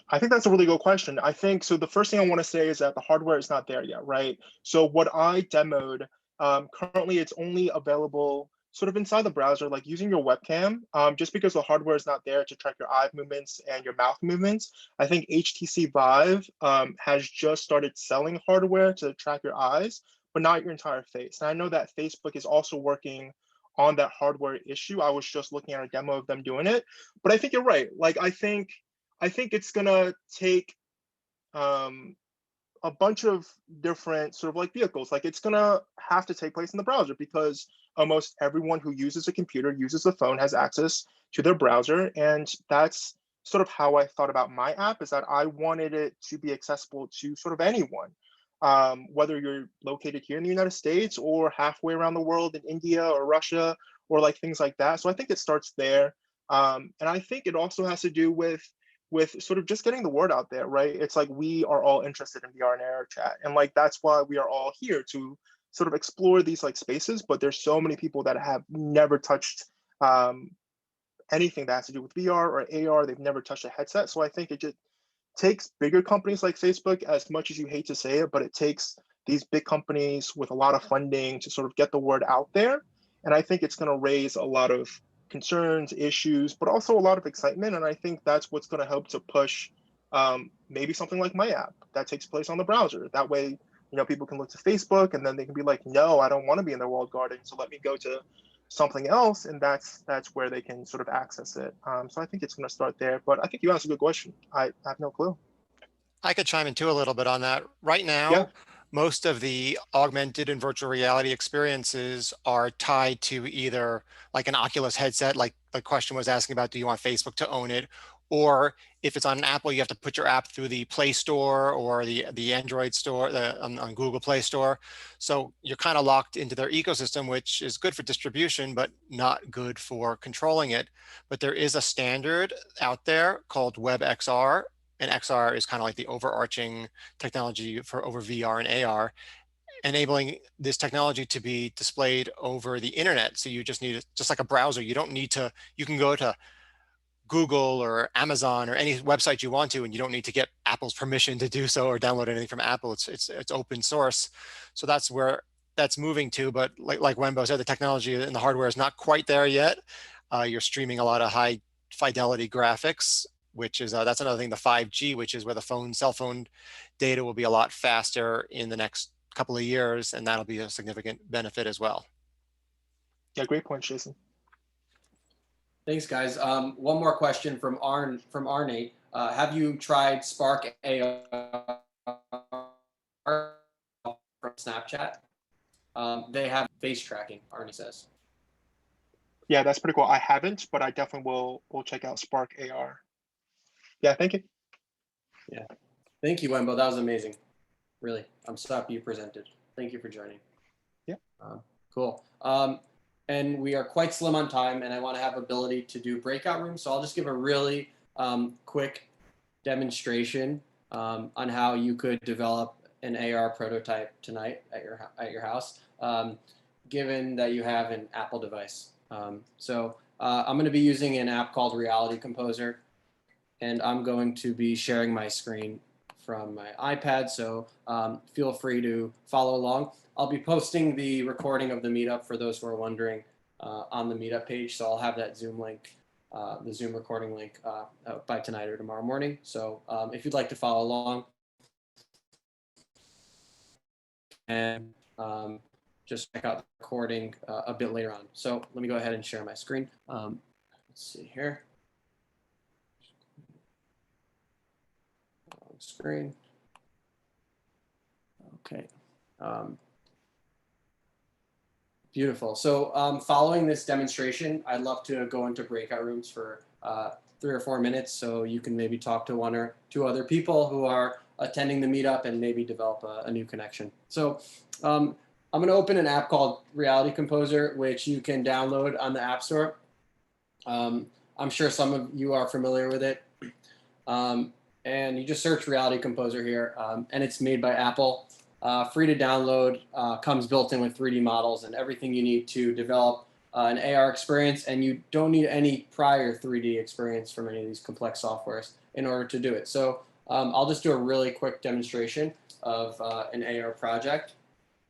S2: I think that's a really good question. I think, so the first thing I want to say is that the hardware is not there yet, right? So what I demoed, currently it's only available sort of inside the browser, like using your webcam, just because the hardware is not there to track your eye movements and your mouth movements. I think HTC Vive has just started selling hardware to track your eyes, but not your entire face. And I know that Facebook is also working on that hardware issue. I was just looking at a demo of them doing it, but I think you're right. Like, I think it's gonna take a bunch of different sort of like vehicles. Like, it's gonna have to take place in the browser because almost everyone who uses a computer, uses a phone, has access to their browser. And that's sort of how I thought about my app, is that I wanted it to be accessible to sort of anyone, whether you're located here in the United States or halfway around the world in India or Russia or like things like that. So I think it starts there. And I think it also has to do with sort of just getting the word out there, right? It's like we are all interested in VR and AR chat. And like, that's why we are all here, to sort of explore these like spaces. But there's so many people that have never touched anything that has to do with VR or AR. They've never touched a headset. So I think it just takes bigger companies like Facebook, as much as you hate to say it, but it takes these big companies with a lot of funding to sort of get the word out there. And I think it's going to raise a lot of concerns, issues, but also a lot of excitement. And I think that's what's going to help to push maybe something like my app that takes place on the browser. That way, you know, people can look to Facebook and then they can be like, no, I don't want to be in the walled garden, so let me go to something else. And that's where they can sort of access it. So I think it's going to start there. But I think you asked a good question. I have no clue.
S3: I could chime in too a little bit on that. Right now, most of the augmented and virtual reality experiences are tied to either like an Oculus headset, like the question was asking about, do you want Facebook to own it? Or if it's on an Apple, you have to put your app through the Play Store or the Android store, on Google Play Store. So you're kind of locked into their ecosystem, which is good for distribution, but not good for controlling it. But there is a standard out there called WebXR. And XR is kind of like the overarching technology for over VR and AR, enabling this technology to be displayed over the internet. So you just need, just like a browser, you don't need to, you can go to Google or Amazon or any website you want to, and you don't need to get Apple's permission to do so or download anything from Apple. It's open source. So that's where that's moving to. But like Wen Bo said, the technology and the hardware is not quite there yet. You're streaming a lot of high fidelity graphics, which is that's another thing, the 5G, which is where the cell phone data will be a lot faster in the next couple of years, and that'll be a significant benefit as well.
S2: Yeah, great point, Jason.
S1: Thanks, guys. One more question from Arne. Have you tried Spark AR from Snapchat? They have face tracking, Arne says.
S2: Yeah, that's pretty cool. I haven't, but I definitely will check out Spark AR. Yeah, thank you.
S1: Yeah, thank you, Wen Bo. That was amazing. Really, I'm so happy you presented. Thank you for joining.
S2: Yeah.
S1: Cool. And we are quite slim on time, and I want to have ability to do breakout rooms. So I'll just give a really quick demonstration on how you could develop an AR prototype tonight at your house, given that you have an Apple device. So I'm going to be using an app called Reality Composer, and I'm going to be sharing my screen from my iPad. So feel free to follow along. I'll be posting the recording of the meetup for those who are wondering on the meetup page. So I'll have that Zoom link, the Zoom recording link by tonight or tomorrow morning. So if you'd like to follow along, and just check out the recording a bit later on. So let me go ahead and share my screen. Let's see here. Screen. Okay. Beautiful. So following this demonstration, I'd love to go into breakout rooms for 3 or 4 minutes, so you can maybe talk to 1 or 2 other people who are attending the meetup and maybe develop a new connection. So I'm going to open an app called Reality Composer, which you can download on the App Store. I'm sure some of you are familiar with it. And you just search Reality Composer here, and it's made by Apple. Free to download, comes built in with 3D models and everything you need to develop an AR experience, and you don't need any prior 3D experience from any of these complex softwares in order to do it. So I'll just do a really quick demonstration of an AR project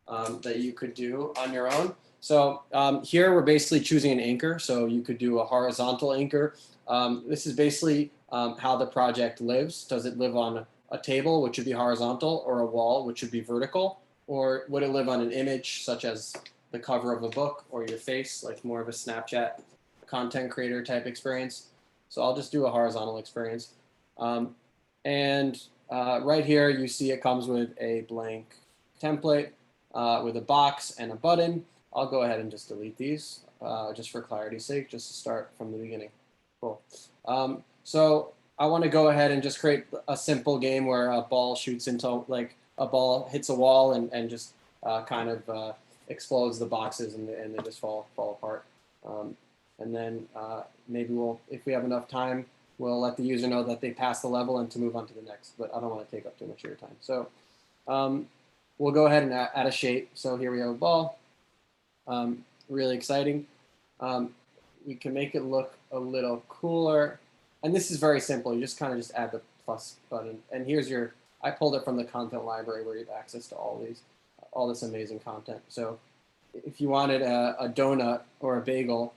S1: that you could do on your own. So here we're basically choosing an anchor, so you could do a horizontal anchor. This is basically how the project lives. Does it live on a table, which would be horizontal, or a wall, which would be vertical? Or would it live on an image, such as the cover of a book or your face, like more of a Snapchat content creator type experience? So I'll just do a horizontal experience. Right here, you see it comes with a blank template with a box and a button. I'll go ahead and just delete these just for clarity's sake, just to start from the beginning. Cool. So I want to go ahead and just create a simple game where a ball shoots into, like, a ball hits a wall and just kind of explodes the boxes and they just fall apart. And then maybe if we have enough time, we'll let the user know that they passed the level and to move on to the next, but I don't want to take up too much of your time. So we'll go ahead and add a shape. So here we have a ball. Really exciting. We can make it look a little cooler. And this is very simple. You just kind of just add the plus button. And here's I pulled it from the content library where you have access to all this amazing content. So if you wanted a donut or a bagel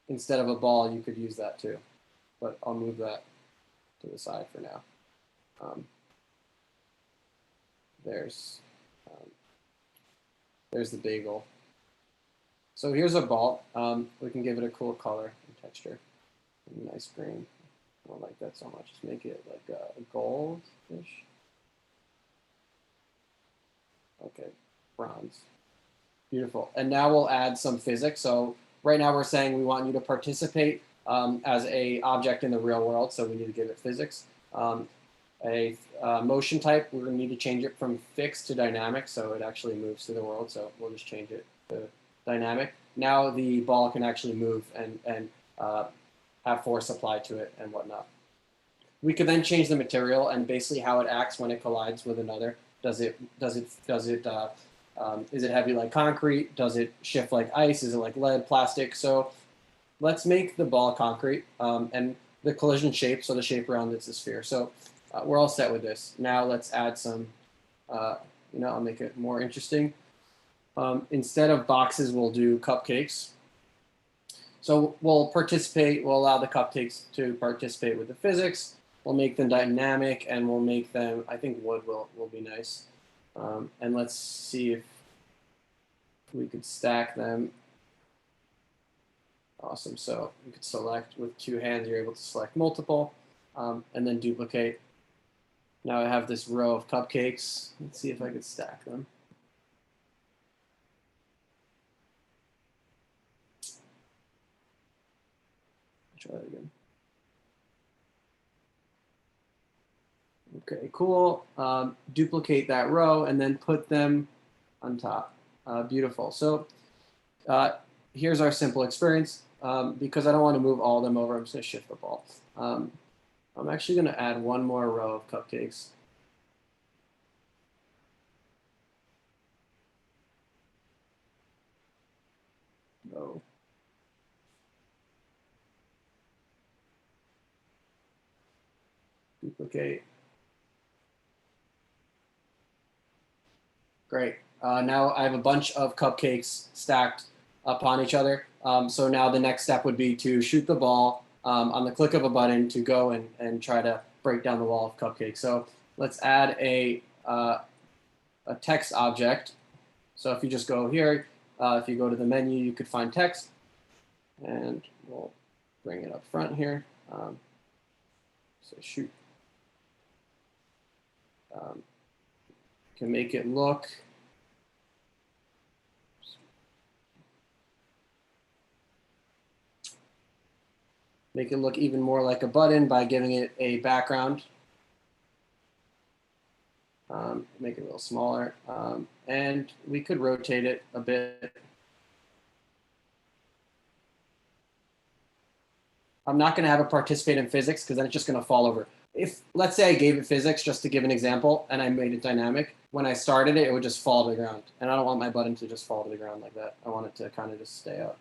S1: instead of a ball, you could use that too. But I'll move that to the side for now. There's the bagel. So here's a ball. We can give it a cool color and texture. Nice green. I don't like that so much. Just make it like a gold-ish. Okay, bronze. Beautiful. And now we'll add some physics. So right now we're saying we want you to participate as a object in the real world. So we need to give it physics. Motion type, we're going to need to change it from fixed to dynamic, so it actually moves through the world. So we'll just change it to dynamic. Now the ball can actually move and have force applied to it and whatnot. We could then change the material and basically how it acts when it collides with another. Is it heavy like concrete? Does it shift like ice? Is it like lead, plastic? So let's make the ball concrete. And the collision shape, so the shape around it's a sphere. So we're all set with this. Now let's add some, I'll make it more interesting. Instead of boxes, we'll do cupcakes. So we'll allow the cupcakes to participate with the physics. We'll make them dynamic, and we'll make them, I think wood will be nice. And let's see if we could stack them. Awesome, so you could select with 2 hands, you're able to select multiple, and then duplicate. Now I have this row of cupcakes. Let's see if I could stack them. Try that again. Okay, cool. Duplicate that row and then put them on top. Beautiful. So here's our simple experience. Because I don't want to move all of them over, I'm just going to shift the ball. I'm actually going to add one more row of cupcakes. No. Duplicate. Great. Now I have a bunch of cupcakes stacked upon each other. So now the next step would be to shoot the ball on the click of a button to go and try to break down the wall of cupcakes. So let's add a text object. So if you just go here, if you go to the menu, you could find text, and we'll bring it up front here. So shoot. Can make it look even more like a button by giving it a background. Make it a little smaller, and we could rotate it a bit. I'm not going to have it participate in physics because then it's just going to fall over. If, let's say I gave it physics just to give an example and I made it dynamic, when I started it, it would just fall to the ground. And I don't want my button to just fall to the ground like that. I want it to kind of just stay up.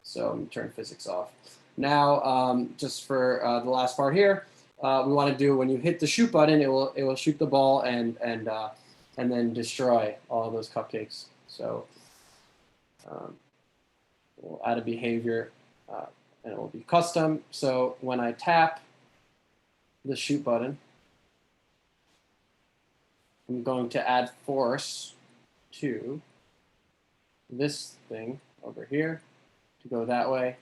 S1: So I'm going to turn physics off. Now, just for the last part here, we want to do, when you hit the shoot button, it will shoot the ball and then destroy all of those cupcakes. So we'll add a behavior, and it will be custom. So when I tap the shoot button, I'm going to add force to this thing over here to go that way.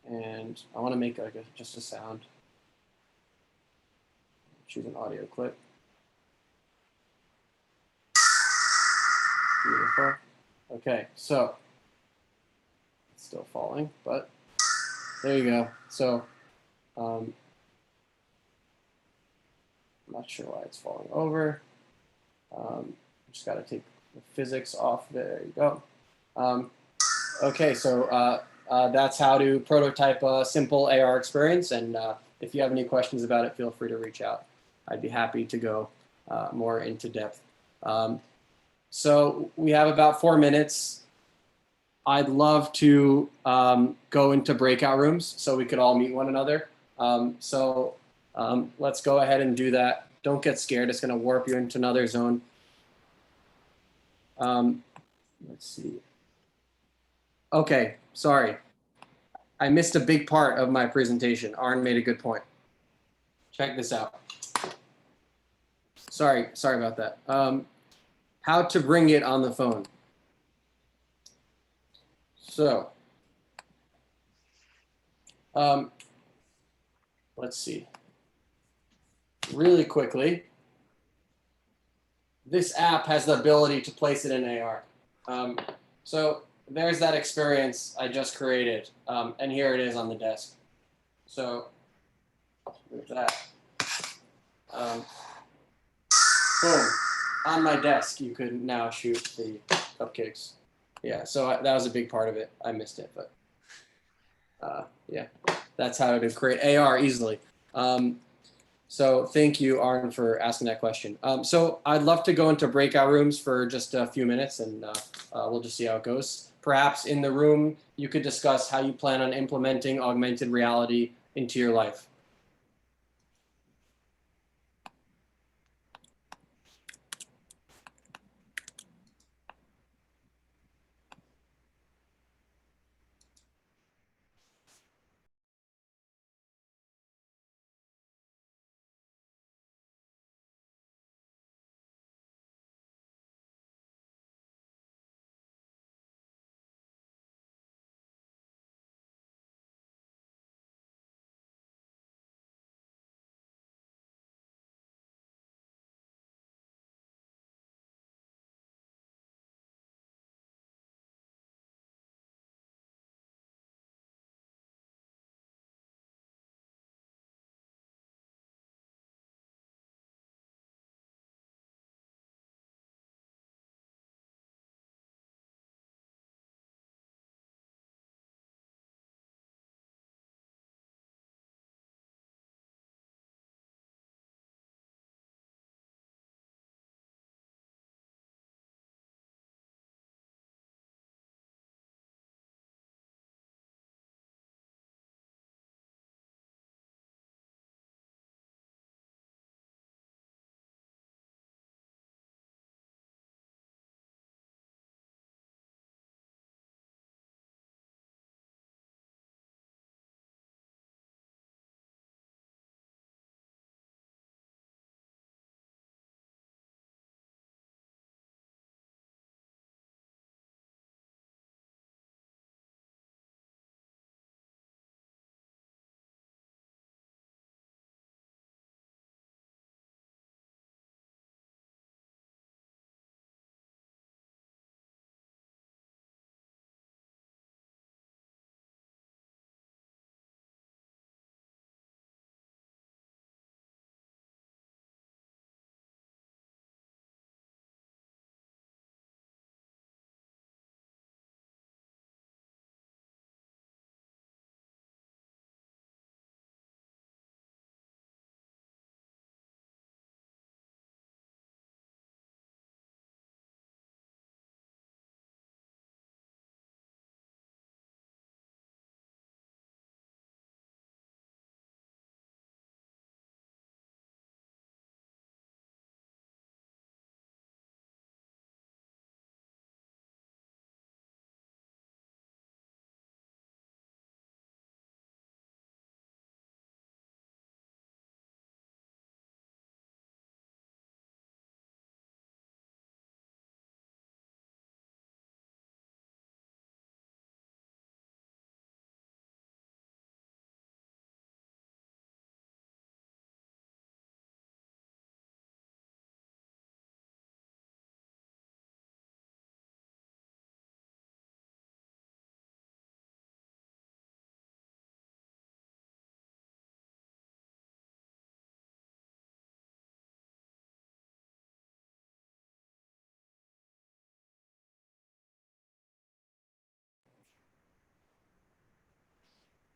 S1: And I want to make like just a sound. Choose an audio clip. Beautiful. Okay, so it's still falling, but there you go. So I'm not sure why it's falling over. Just got to take the physics off. There you go. Okay, so that's how to prototype a simple AR experience. And if you have any questions about it, feel free to reach out. I'd be happy to go more into depth. So we have about 4 minutes. I'd love to go into breakout rooms so we could all meet one another. Let's go ahead and do that. Don't get scared. It's going to warp you into another zone. Let's see. Okay, sorry. I missed a big part of my presentation. Arn made a good point. Check this out. Sorry about that. How to bring it on the phone. So, let's see. Really quickly, this app has the ability to place it in AR. So there's that experience I just created, and here it is on the desk. So with that, boom, on my desk, you could now shoot the cupcakes. Yeah, so that was a big part of it. I missed it, but yeah, that's how to create AR easily. So thank you, Arn, for asking that question. So I'd love to go into breakout rooms for just a few minutes, and we'll just see how it goes. perhaps in the room, you could discuss how you plan on implementing augmented reality into your life.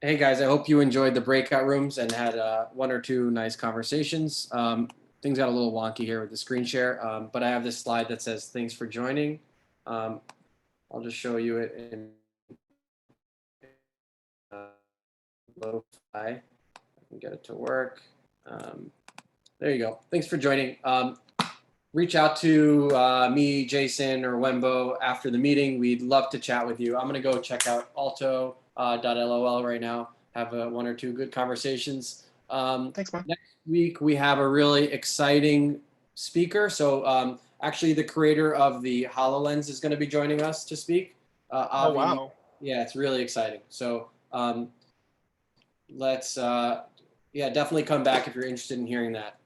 S1: Hey guys, I hope you enjoyed the breakout rooms and had one or two nice conversations. Things got a little wonky here with the screen share, but I have this slide that says thanks for joining. I'll just show you it in lo-fi. I can get it to work. There you go. Thanks for joining. Reach out to me, Jason, or Wen Bo after the meeting. We'd love to chat with you. I'm going to go check out alto.lol right now. Have one or two good conversations.
S2: Thanks, man.
S1: Next week, we have a really exciting speaker. So actually, the creator of the HoloLens is going to be joining us to speak.
S2: Oh, wow.
S1: Yeah, it's really exciting. So let's, yeah, definitely come back if you're interested in hearing that.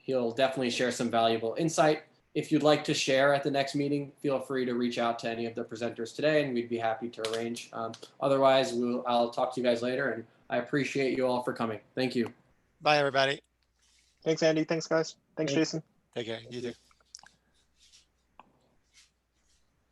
S1: He'll definitely share some valuable insight. If you'd like to share at the next meeting, feel free to reach out to any of the presenters today, and we'd be happy to arrange. Otherwise, I'll talk to you guys later, and I appreciate you all for coming. Thank you.
S3: Bye, everybody.
S2: Thanks, Andy. Thanks, guys. Thanks, Jason.
S3: Take care. You too.